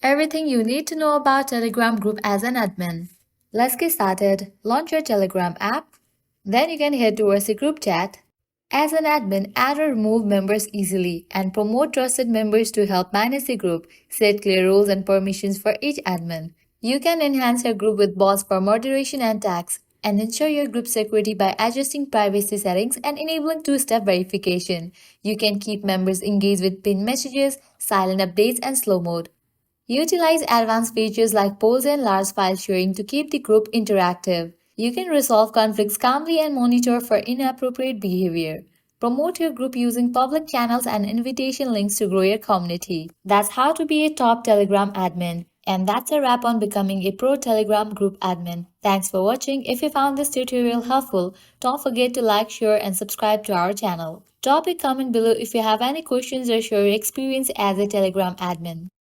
Everything you need to know about Telegram group as an admin. Let's get started. Launch your Telegram app. Then you can head towards the group chat. As an admin, add or remove members easily and promote trusted members to help manage the group. Set clear roles and permissions for each admin. You can enhance your group with bots for moderation and tags, and ensure your group security by adjusting privacy settings and enabling two-step verification. You can keep members engaged with pinned messages, silent updates, and slow mode. Utilize advanced features like polls and large file sharing to keep the group interactive. You can resolve conflicts calmly and monitor for inappropriate behavior. Promote your group using public channels and invitation links to grow your community. That's how to be a top Telegram admin. And that's a wrap on becoming a pro Telegram group admin. Thanks for watching. If you found this tutorial helpful, don't forget to like, share, and subscribe to our channel. Drop a comment below if you have any questions or share your experience as a Telegram admin.